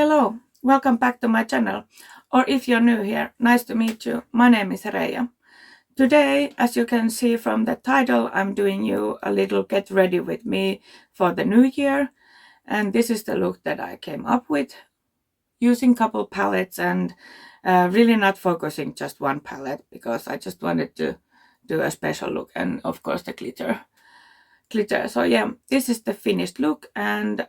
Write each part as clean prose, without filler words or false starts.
Hello, welcome back to my channel. Or if you're new here, nice to meet you. My name is Reija. Today, as you can see from the title, I'm doing you a little get ready with me for the new year. And this is the look that I came up with using couple palettes and really not focusing just one palette because I just wanted to do a special look and of course the glitter. So yeah, this is the finished look, and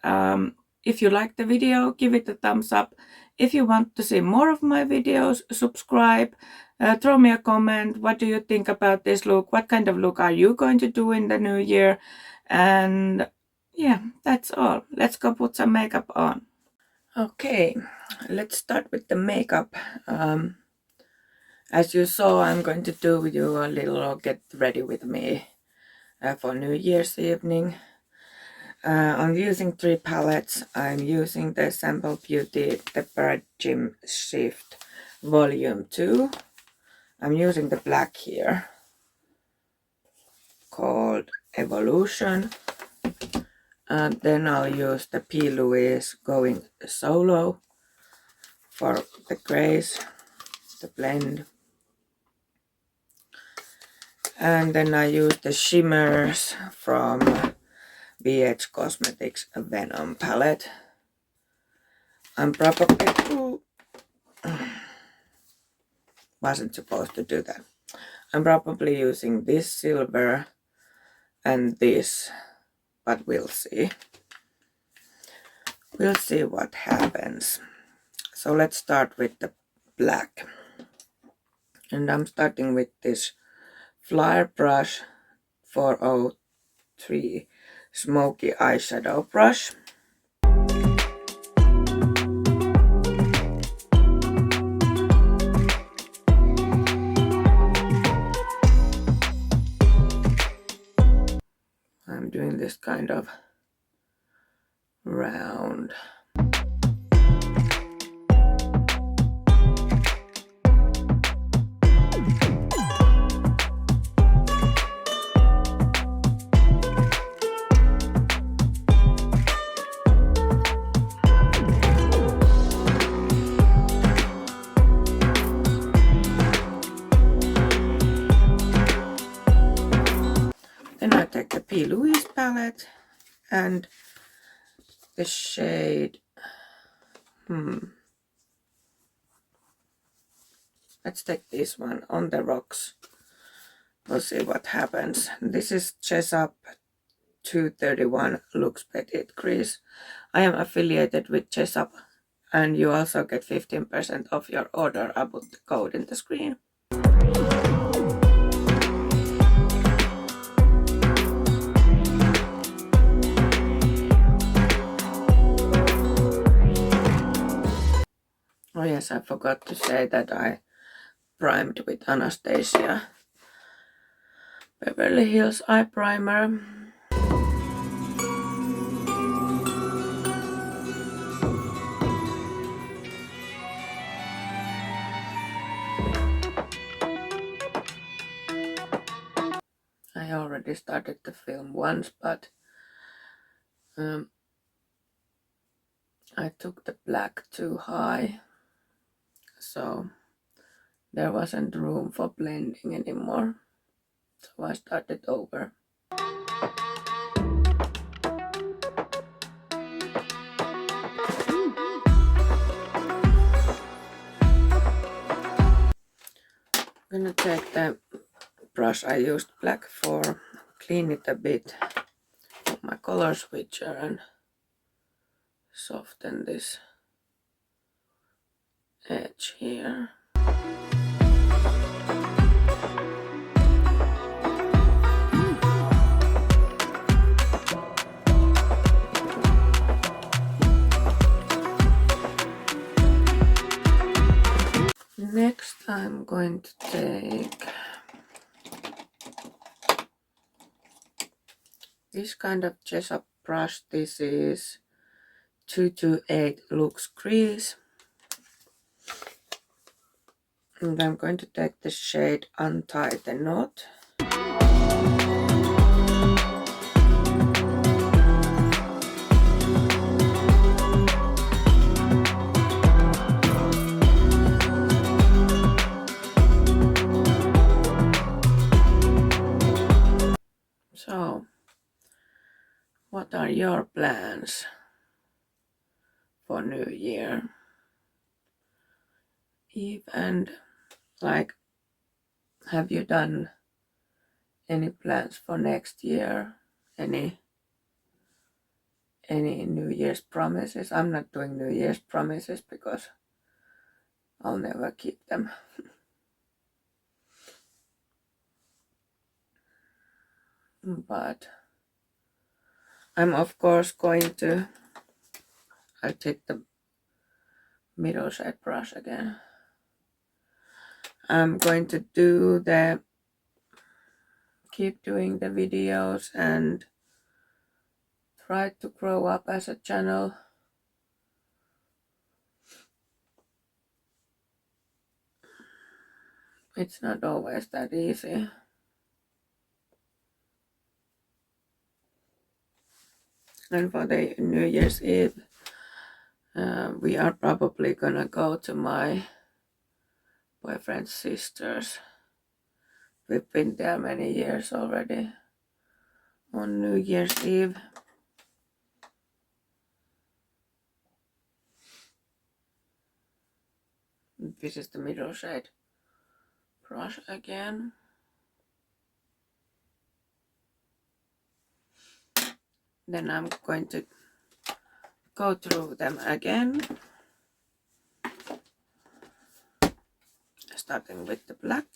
if you like the video, give it a thumbs up. If you want to see more of my videos, subscribe, throw me a comment. What do you think about this look? What kind of look are you going to do in the new year? And yeah, that's all. Let's go put some makeup on. Okay, let's start with the makeup. As you saw, I'm going to do you a little get ready with me for New Year's evening. I'm using 3 palettes. I'm using the Sample Beauty The Paradigm Shift Volume 2. I'm using the black here called Evolution. And then I'll use the P. Louise Going Solo for the grays, the blend. And then I use the shimmers from BH Cosmetics Venom palette. I'm probably wasn't supposed to do that. I'm probably using this silver and this, but we'll see. We'll see what happens. So let's start with the black. And I'm starting with this Flyer brush 403 Smoky Eyeshadow brush. I'm doing this kind of round. Then I take the P. Louise palette and the shade, let's take this one, On the Rocks. We'll see what happens. This is Jessup 231 Lux Petite Crease. I am affiliated with Jessup, and you also get 15% off your order. I put the code in the screen. Oh yes, I forgot to say that I primed with Anastasia Beverly Hills Eye Primer. I already started the film once, but I took the black too high. So there wasn't room for blending anymore. So I started over. I'm gonna take the brush I used black for, clean it a bit with my color switcher and soften this edge here. Next I'm going to take this kind of Jessup brush. This is 228 Lux Crease. And I'm going to take the shade Untie the Knot. So, what are your plans for New Year Eve, and like, have you done any plans for next year? Any New Year's promises? I'm not doing New Year's promises because I'll never keep them. But I'm of course going to, I'll take the middle shade brush again. I'm going to keep doing the videos and try to grow up as a channel. It's not always that easy. And for the New Year's Eve, we are probably gonna go to my boyfriend's sister's. We've been there many years already on New Year's Eve. This is the middle shade brush again. Then I'm going to go through them again, starting with the black.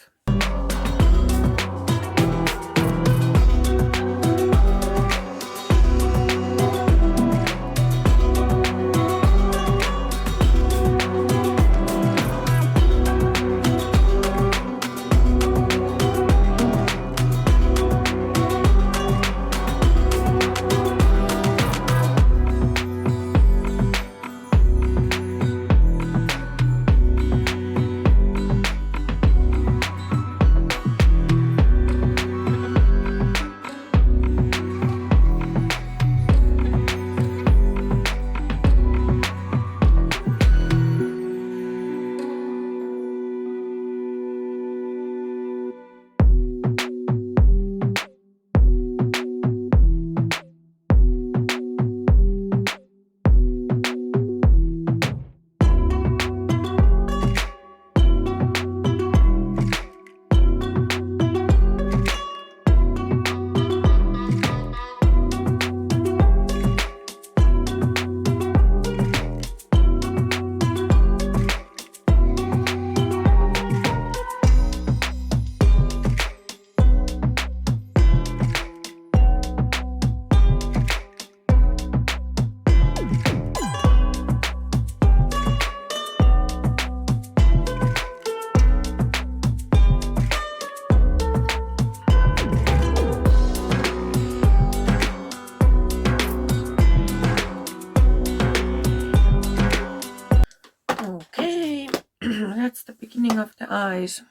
That's the beginning of the eyes.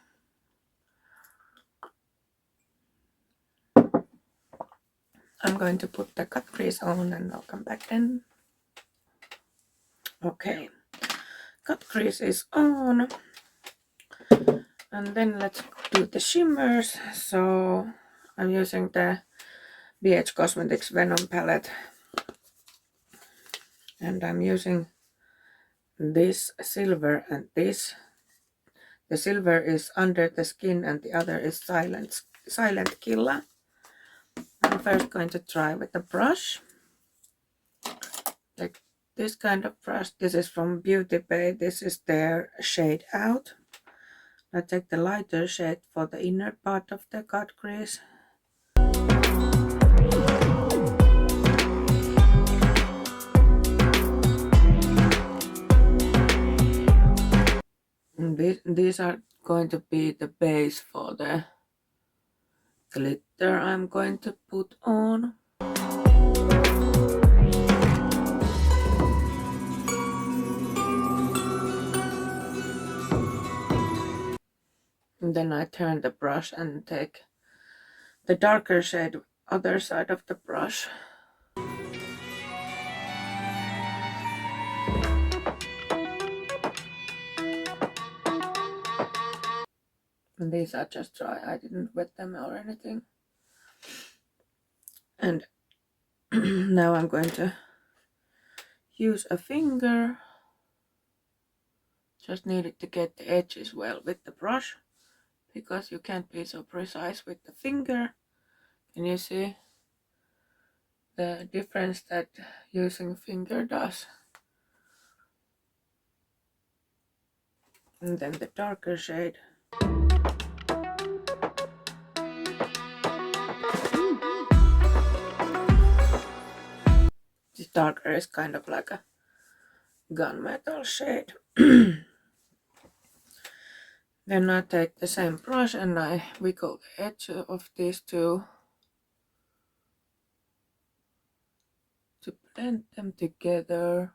I'm going to put the cut crease on and I'll come back then. Okay, cut crease is on. And then let's do the shimmers. So I'm using the BH Cosmetics Venom palette. And I'm using this silver and this. The silver is Under the Skin and the other is Silent Killer. I'm first going to try with the brush. Like this kind of brush. This is from Beauty Bay. This is their Shade Out. I take the lighter shade for the inner part of the cut crease. These are going to be the base for the glitter I'm going to put on. And then I turn the brush and take the darker shade other side of the brush. And these are just dry, I didn't wet them or anything. And now I'm going to use a finger. Just needed to get the edges well with the brush, because you can't be so precise with the finger. Can you see the difference that using finger does? And then the darker shade. This darker is kind of like a gunmetal shade. Then I take the same brush and I wiggle the edge of these two to blend them together.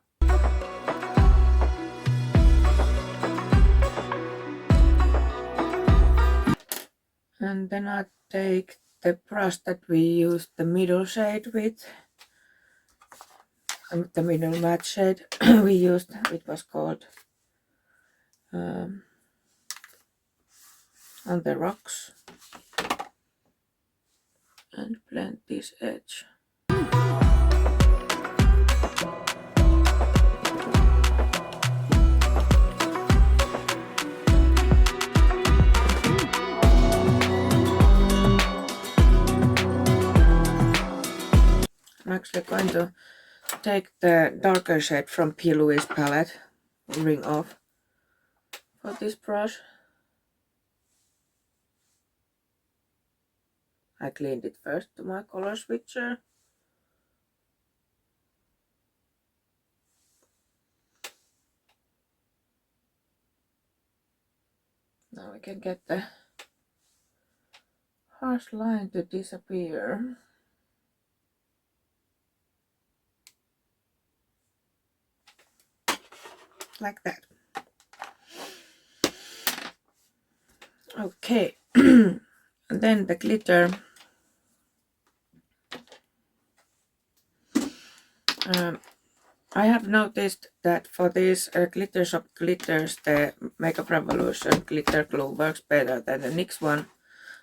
And then I take the brush that we used the middle shade with, the middle matte shade we used, it was called On the Rocks, and blend this edge. I'm actually going to take the darker shade from P. Louise palette, Ring Off, for this brush. I cleaned it first to my color switcher. Now we can get the harsh line to disappear. Like that. Okay. And then the glitter. I have noticed that for these glitter shop glitters, the Makeup Revolution glitter glue works better than the NYX one.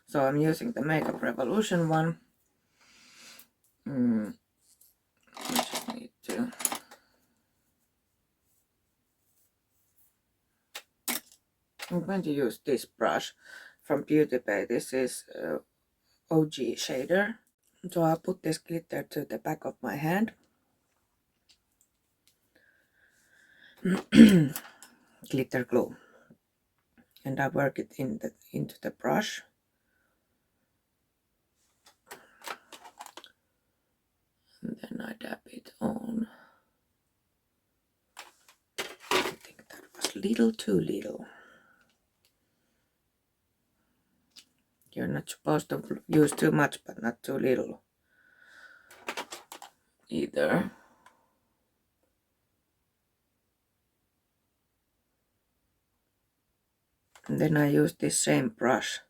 So I'm using the Makeup Revolution one. I just need to... I'm going to use this brush from Beauty Bay. This is OG shader. So I'll put this glitter to the back of my hand. Glitter glue. And I work it into the brush. And then I dab it on. I think that was a little too little. You're not supposed to use too much, but not too little either. And then I use this same brush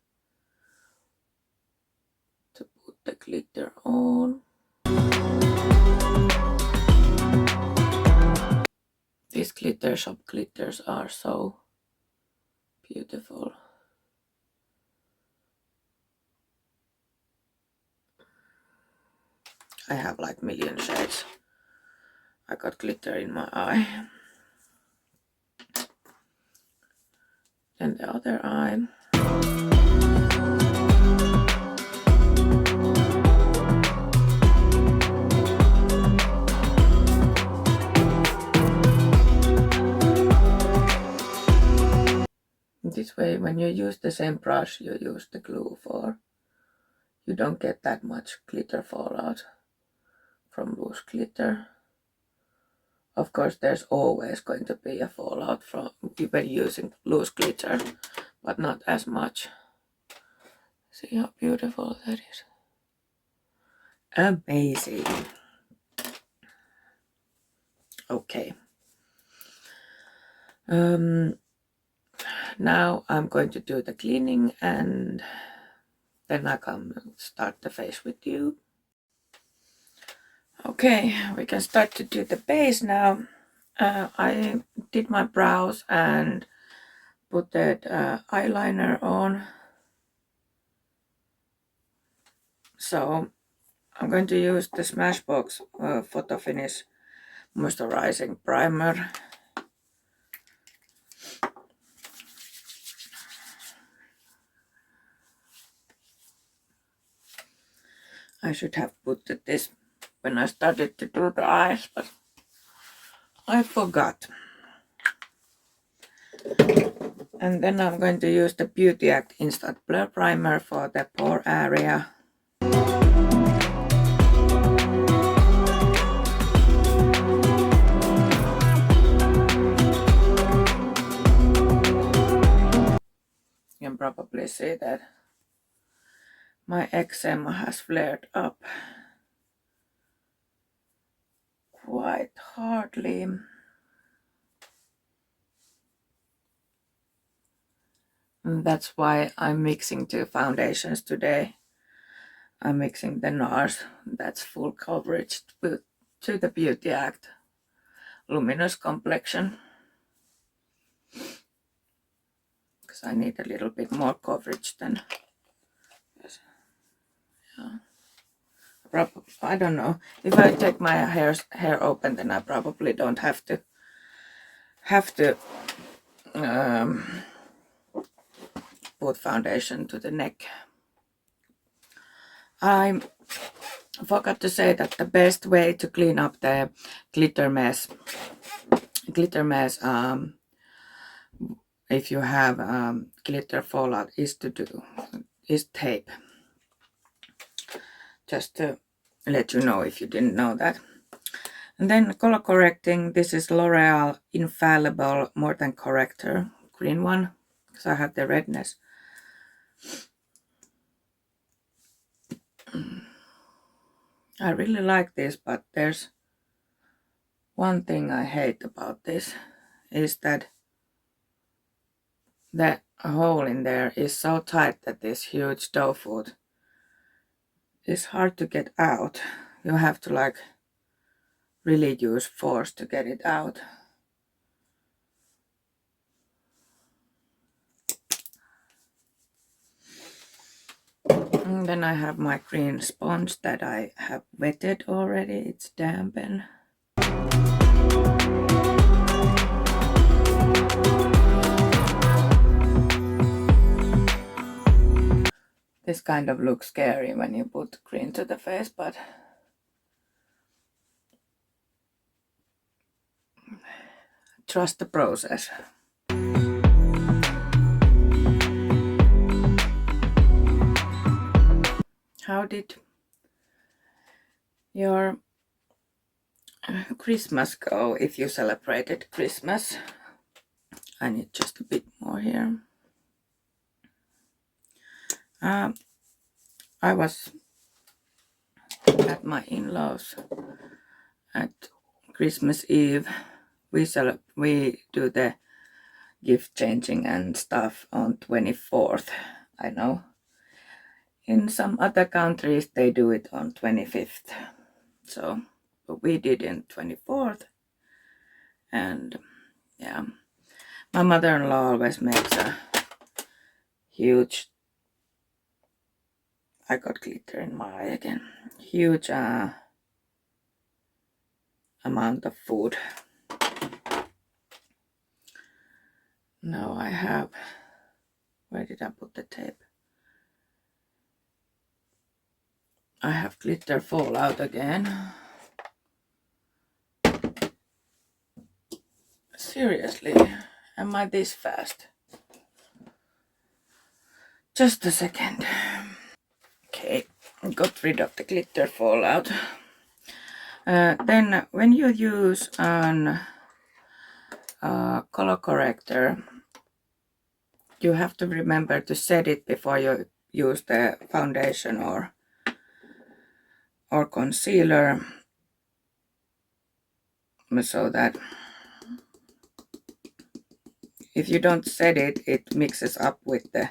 to put the glitter on. These glitter shop glitters are so beautiful. I have like million shades. I got glitter in my eye. Then the other eye. This way, when you use the same brush you use the glue for, you don't get that much glitter fallout from loose glitter. Of course, there's always going to be a fallout from when using loose glitter, but not as much. See how beautiful that is. Amazing. Okay. Now I'm going to do the cleaning and then I come start the face with you. Okay, we can start to do the base now. I did my brows and put that eyeliner on. So I'm going to use the Smashbox Photo Finish Moisturizing Primer. I should have put this when I started to do the eyes, but I forgot. And then I'm going to use the Beauty Act Instant Blur Primer for the pore area. You can probably see that my eczema has flared up quite hardly. And that's why I'm mixing two foundations today. I'm mixing the NARS, that's full coverage, to the Beauty Act Luminous Complexion. Because I need a little bit more coverage than... Yes. Yeah. I don't know. If I take my hair open, then I probably don't have to put foundation to the neck. I forgot to say that the best way to clean up the glitter mess, if you have glitter fallout, is tape. Just to let you know if you didn't know that. And then color correcting, this is L'Oreal Infallible More Than Corrector, green one, because I have the redness. I really like this, but there's one thing I hate about this, is that the hole in there is so tight that this huge dough foot is hard to get out. You have to like really use force to get it out. And then I have my green sponge that I have wetted already. It's dampened. This kind of looks scary when you put green to the face, but trust the process. How did your Christmas go, if you celebrated Christmas? I need just a bit more here. I was at my in-laws at Christmas Eve. We do the gift changing and stuff on 24th. I know in some other countries they do it on 25th. So but we did in 24th. And yeah, my mother-in-law always makes a huge, I got glitter in my eye again, huge amount of food. Now I have, where did I put the tape? I have glitter fallout again. Seriously, am I this fast? Just a second. Okay, got rid of the glitter fallout. Then when you use an color corrector, you have to remember to set it before you use the foundation or concealer, so that if you don't set it, it mixes up with the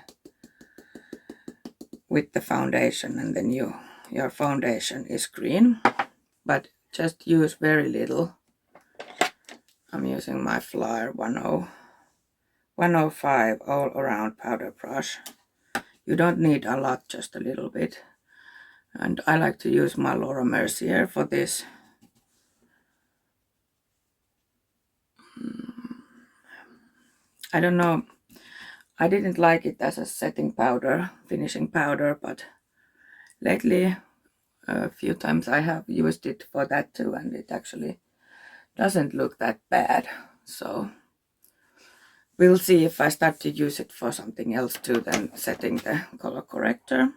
foundation, and then your foundation is green. But just use very little. I'm using my Flyer 105 all around powder brush. You don't need a lot, just a little bit. And I like to use my Laura Mercier for this. I don't know, I didn't like it as a setting powder, finishing powder, but lately a few times I have used it for that too, and it actually doesn't look that bad. So we'll see if I start to use it for something else too than setting the color corrector.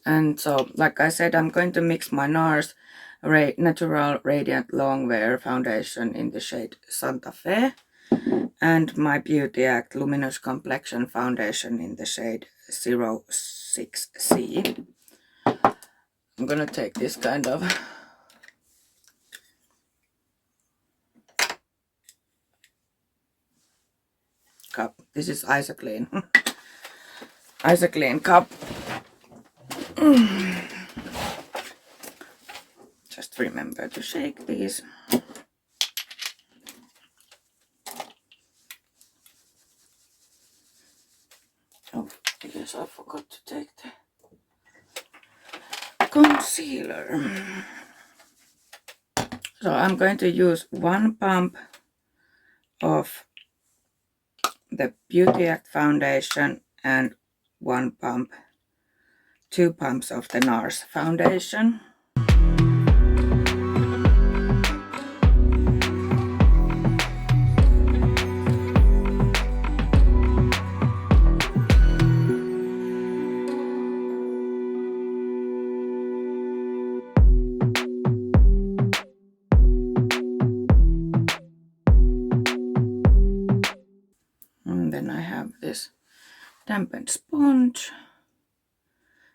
And so, like I said, I'm going to mix my NARS Natural Radiant Longwear Foundation in the shade Santa Fe and my Beauty Act Luminous Complexion Foundation in the shade 06C. I'm gonna take this kind of cup. This is Isoclean. Isoclean cup. Just remember to shake these. Oh, yes, I forgot to take the concealer. So I'm going to use 1 pump of the Beauty Act foundation and 2 pumps of the NARS foundation. And then I have this dampened sponge.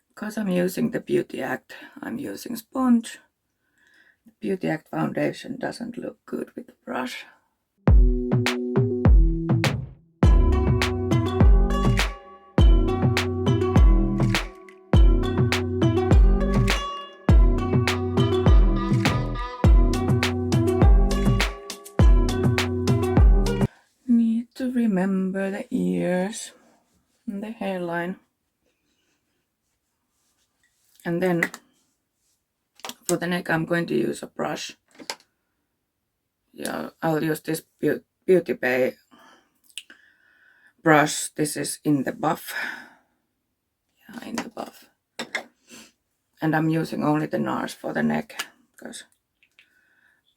Because I'm using the Beauty Act, I'm using sponge. The Beauty Act foundation doesn't look good with the brush. Need to remember the ears and the hairline. And then for the neck I'm going to use a brush. Yeah, I'll use this Beauty Bay brush. This is in the buff. Yeah, in the buff. And I'm using only the NARS for the neck because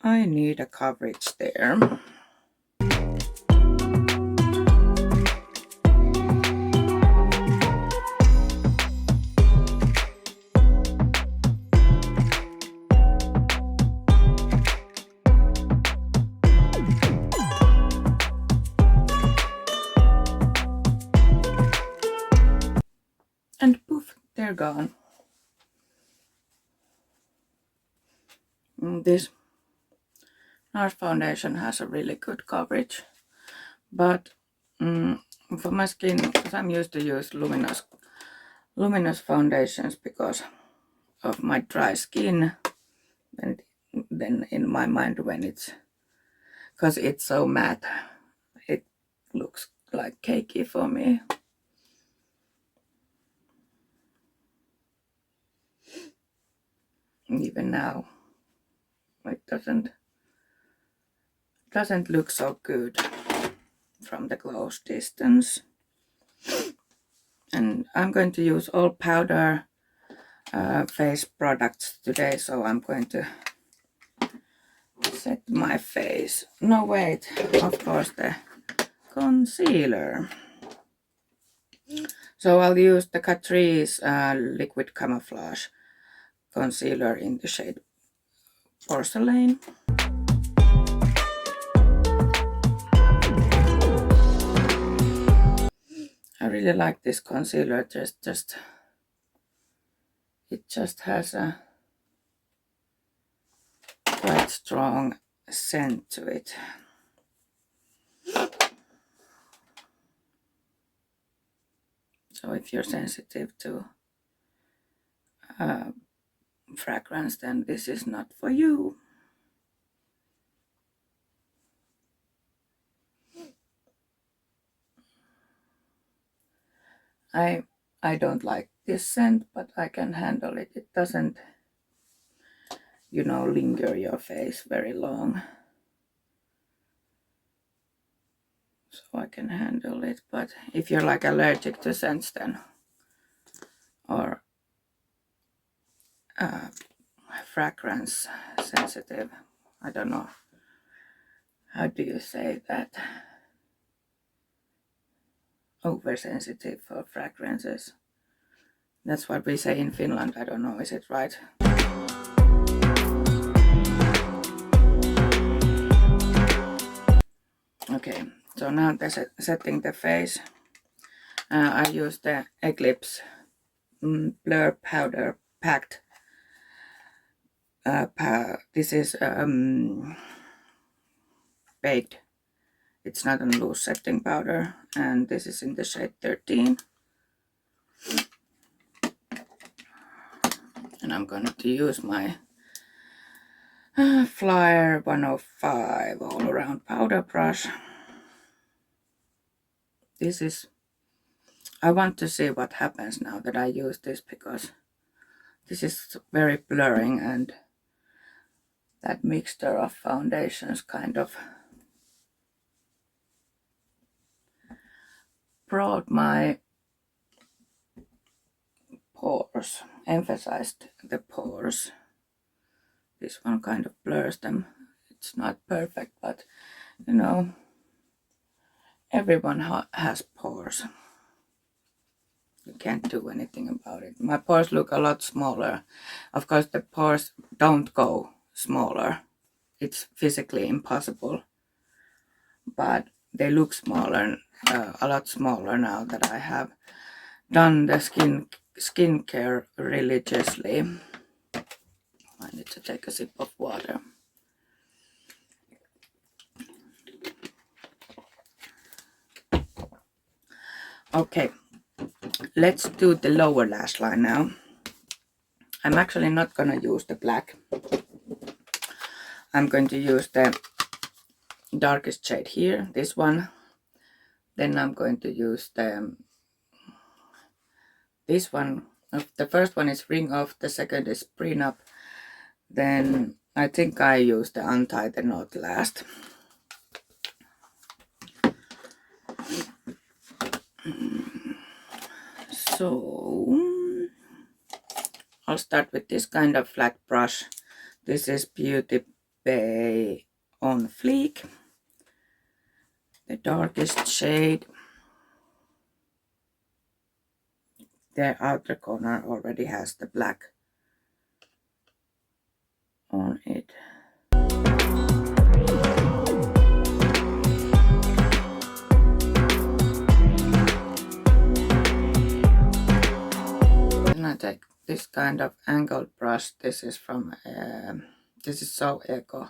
I need a coverage there. And poof, they're gone. This NARS foundation has a really good coverage, but for my skin, because I'm used to use luminous foundations because of my dry skin, and then in my mind when because it's so matte, it looks like cakey for me. Even now, it doesn't look so good from the close distance. And I'm going to use all powder face products today, so I'm going to set my face. No, wait, of course the concealer. So I'll use the Catrice Liquid Camouflage concealer in the shade Porcelain. I really like this concealer. It just has a quite strong scent to it. So if you're sensitive to fragrance, then this is not for you. I don't like this scent, but I can handle it. It doesn't, linger your face very long. So I can handle it, but if you're like allergic to scents then, or fragrance sensitive, I don't know, how do you say that? Oversensitive for fragrances. That's what we say in Finland. I don't know, is it right? Okay, so now setting the face. I use the Eclipse Blur Powder Packed. This is baked. It's not a loose setting powder, and this is in the shade 13. And I'm going to use my Flyer 105 all around powder brush. I want to see what happens now that I use this, because this is very blurring, and that mixture of foundations kind of brought my pores, emphasized the pores. This one kind of blurs them. It's not perfect, but everyone has pores. You can't do anything about it. My pores look a lot smaller. Of course, the pores don't go smaller. It's physically impossible. But they look smaller, a lot smaller now that I have done the skincare religiously. I need to take a sip of water. Okay, let's do the lower lash line now. I'm actually not gonna use the black. I'm going to use the darkest shade here, this one. Then I'm going to use this one. The first one is Ring Off, the second is Prenup. Then I think I use the Untie the Knot last. So I'll start with this kind of flat brush. This is Beauty Bay on Fleek, the darkest shade. The outer corner already has the black on it. Then I take this kind of angled brush. This is from this is So Eco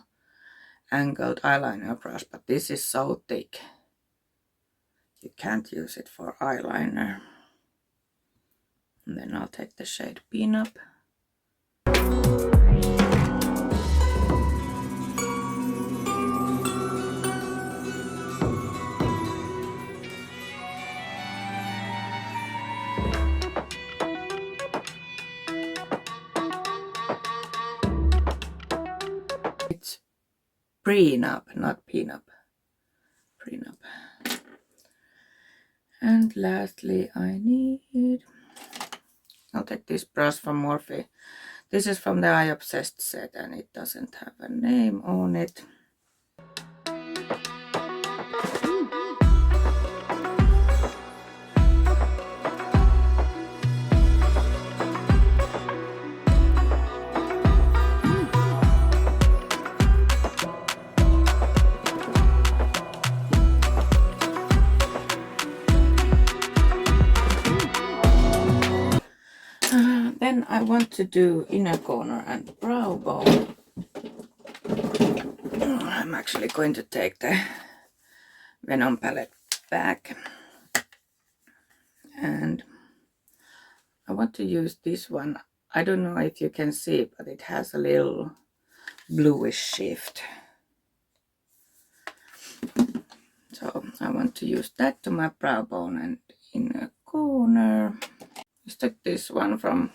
angled eyeliner brush, but this is so thick you can't use it for eyeliner. And then I'll take the shade Peanut. It's Prenup, not Peanut. Prenup. And lastly, I'll take this brush from Morphe. This is from the Eye Obsessed set, and it doesn't have a name on it. Then I want to do inner corner and brow bone. I'm actually going to take the Venom palette back. And I want to use this one. I don't know if you can see it, but it has a little bluish shift. So I want to use that to my brow bone and inner corner. toner. Just took this one from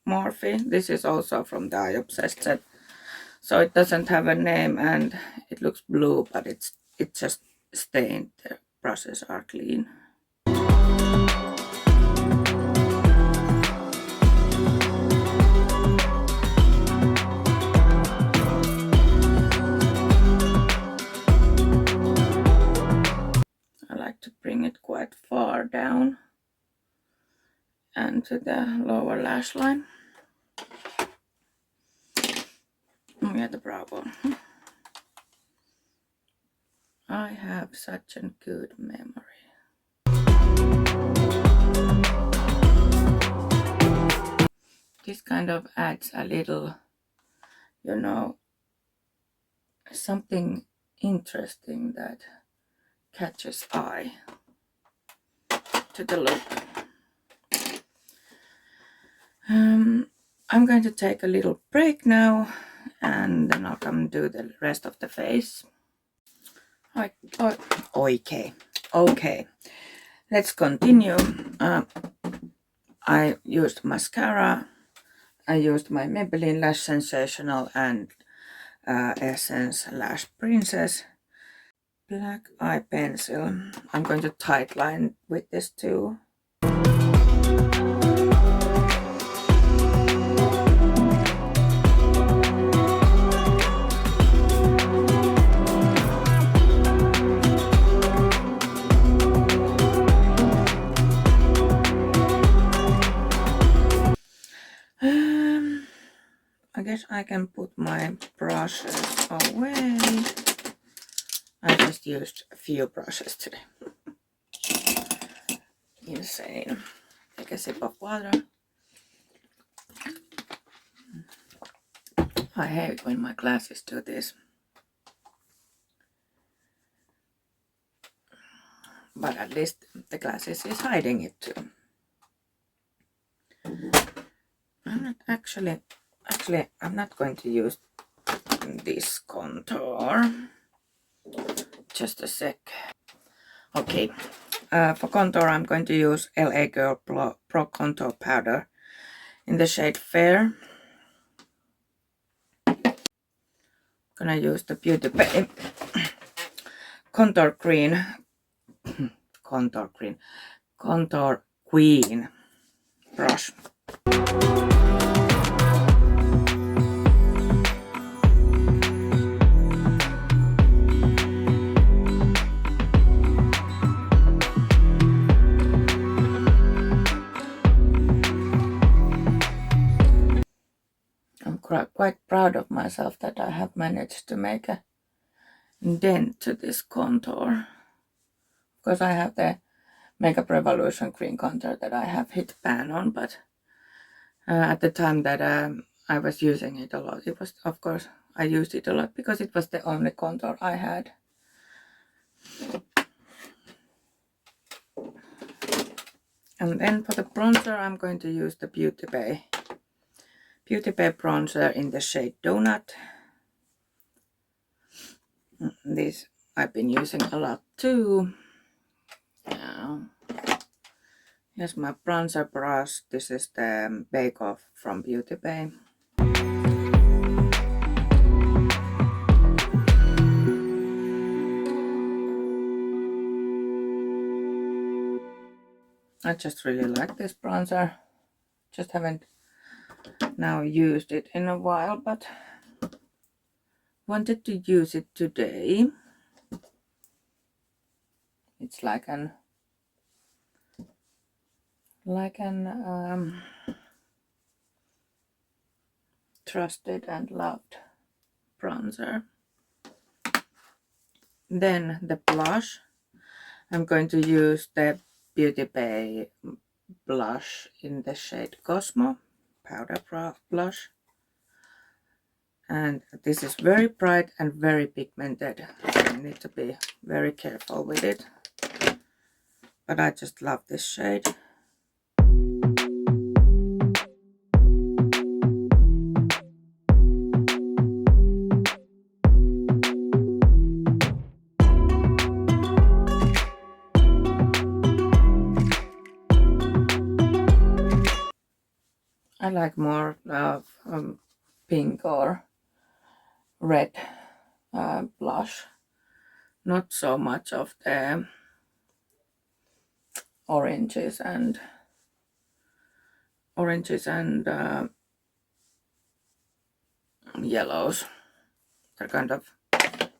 Morphe. This is also from the Eye Obsessed set. So it doesn't have a name and it looks blue, but it's just stained. The brushes are clean. I like to bring it quite far down and to the lower lash line. Yeah, the brow bone. I have such a good memory. This kind of adds a little, you know, something interesting that catches eye to the look. I'm going to take a little break now and then I'll come do the rest of the face. Okay, let's continue. I used mascara. I used my Maybelline Lash Sensational and Essence Lash Princess black eye pencil. I'm going to tightline with this too. I guess I can put my brushes away. I just used a few brushes today. Insane. Take a sip of water. I hate when my glasses do this. But at least the glasses is hiding it too. I'm not going to use this contour. Just a sec. Okay, for contour I'm going to use LA Girl Pro Contour Powder in the shade Fair. Gonna use the Beauty Bay Contour Queen brush. I'm quite proud of myself that I have managed to make a dent to this contour. Because I have the Makeup Revolution cream contour that I have hit pan on, but at the time that I was using it a lot, it was, of course, I used it a lot because it was the only contour I had. And then for the bronzer, I'm going to use the Beauty Bay bronzer in the shade Donut. This I've been using a lot too. Here's my bronzer brush. This is the Bake Off from Beauty Bay. I just really like this bronzer. Just haven't now used it in a while, but wanted to use it today. It's like an trusted and loved bronzer. Then the blush. I'm going to use the Beauty Bay blush in the shade Cosmo powder blush. And this is very bright and very pigmented. I need to be very careful with it. But I just love this shade. I like more of pink or red blush, not so much of the oranges and yellows. They're kind of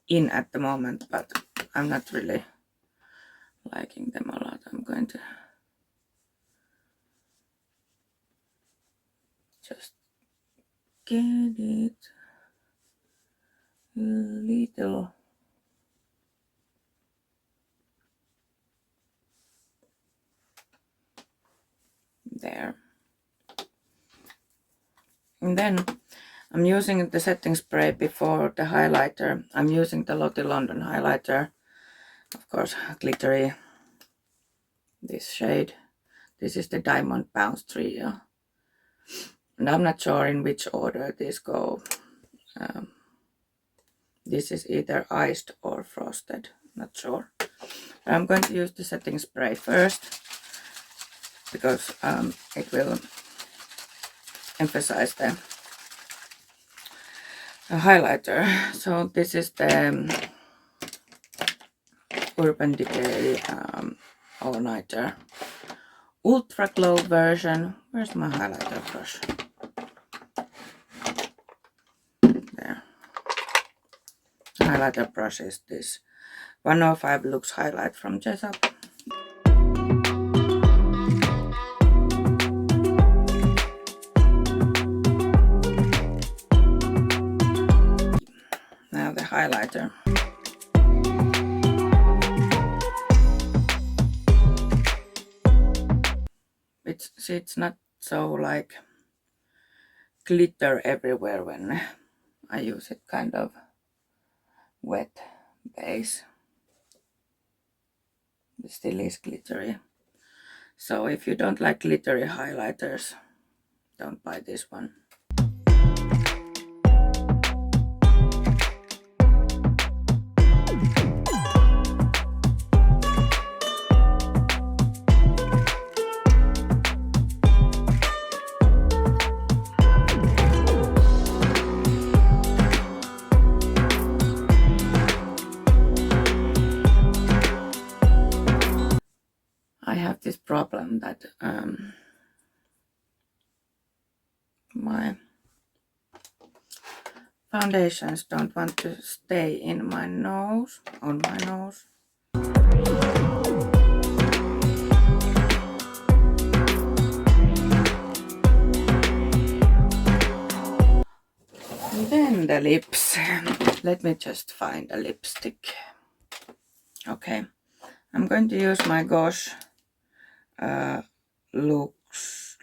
in at the moment, but I'm not really liking them a lot. I'm going to just get it a little there. And then I'm using the setting spray before the highlighter. I'm using the Lottie London highlighter, of course, glittery, this shade. This is the Diamond Bounce Trio. And I'm not sure in which order these go. This is either iced or frosted, not sure. But I'm going to use the setting spray first, because it will emphasize the highlighter. So this is the Urban Decay All Nighter Ultra Glow version. Where's my highlighter brush? There. Highlighter brush is this 105 Lux Highlight from Jessup. Now the highlighter. It's not so like glitter everywhere when I use it, kind of wet base. It still is glittery. So if you don't like glittery highlighters, don't buy this one. I have this problem that my foundations don't want to stay in my nose, on my nose. And then the lips. Let me just find a lipstick. Okay, I'm going to use my Gosh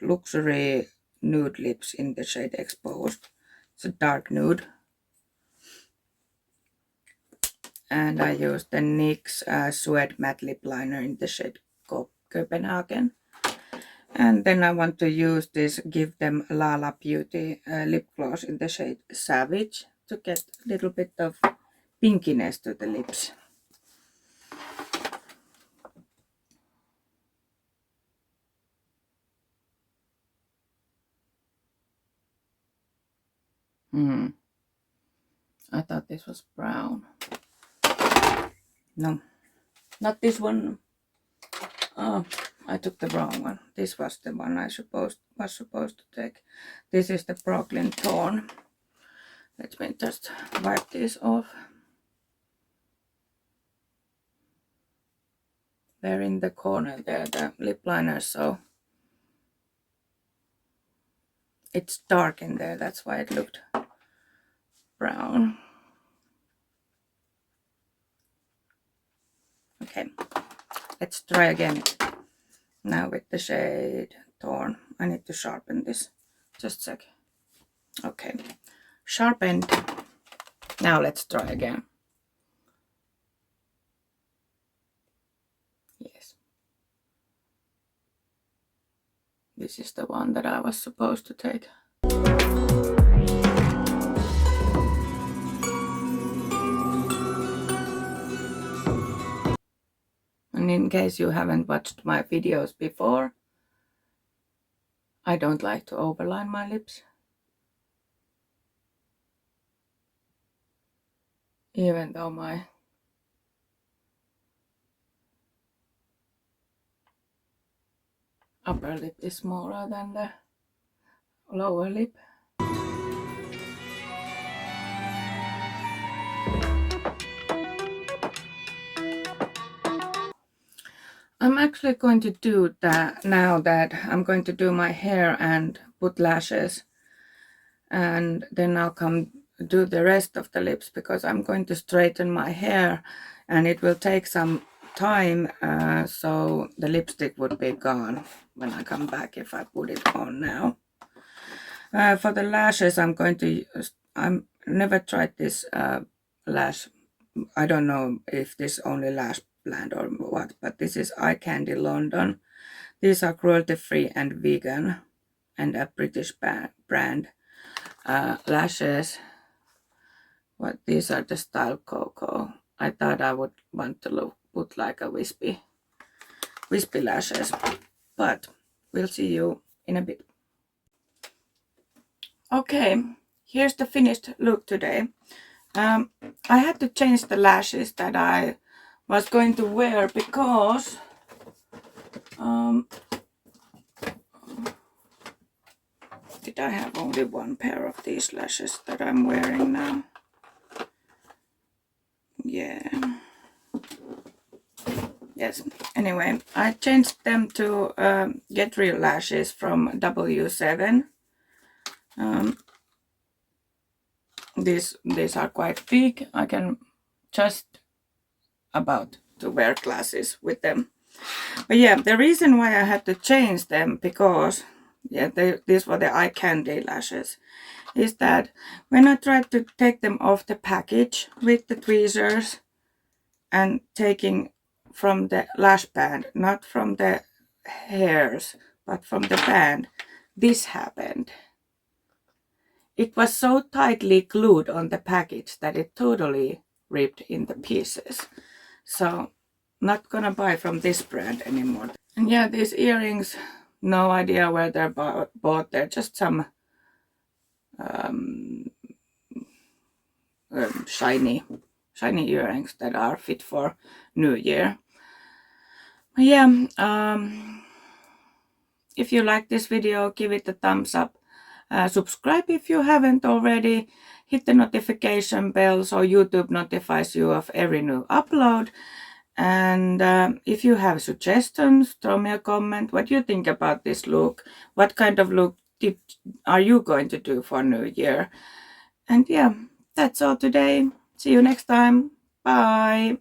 Luxury Nude Lips in the shade Exposed. It's a dark nude. And I use the NYX Suede Matte Lip Liner in the shade Copenhagen. And then I want to use this Give Them Lala Beauty lip gloss in the shade Savage to get a little bit of pinkiness to the lips. I thought this was brown. No, not this one. Oh, I took the wrong one. This was the one I was supposed to take. This is the Brooklyn Thorn. Let me just wipe this off. They're in the corner there, the lip liner, so it's dark in there. That's why it looked brown. Okay, let's try again. Now with the shade Thorn. I need to sharpen this. Just a sec. Okay, sharpened. Now let's try again. Yes. This is the one that I was supposed to take. And in case you haven't watched my videos before, I don't like to overline my lips. Even though my upper lip is smaller than the lower lip. I'm actually going to do that now that I'm going to do my hair and put lashes, and then I'll come do the rest of the lips because I'm going to straighten my hair and it will take some time, so the lipstick would be gone when I come back if I put it on now. For the lashes, I'm going to use, I'm never tried this lash. I don't know if this only lash brand or what, but this is Eye Candy London. These are cruelty free and vegan, and a British brand lashes. What these are the Style Cocoa. I thought I would want to put like a wispy lashes, but we'll see you in a bit. Okay, here's the finished look today. I had to change the lashes that I was going to wear because did I have only one pair of these lashes that I'm wearing now? Yeah. Yes. Anyway, I changed them to Get Real lashes from W7. These are quite big. I can just about to wear glasses with them. But yeah, the reason why I had to change them, because yeah, these were the Eye Candy lashes, is that when I tried to take them off the package with the tweezers and taking from the lash band, not from the hairs, but from the band, this happened. It was so tightly glued on the package that it totally ripped into pieces. So, not gonna buy from this brand anymore. And yeah, these earrings, no idea where they're bought. They're just some shiny earrings that are fit for New Year. Yeah, if you like this video, give it a thumbs up. Subscribe if you haven't already. Hit the notification bell so YouTube notifies you of every new upload. And if you have suggestions, throw me a comment. What do you think about this look? What kind of look are you going to do for New Year? And yeah, that's all today. See you next time. Bye.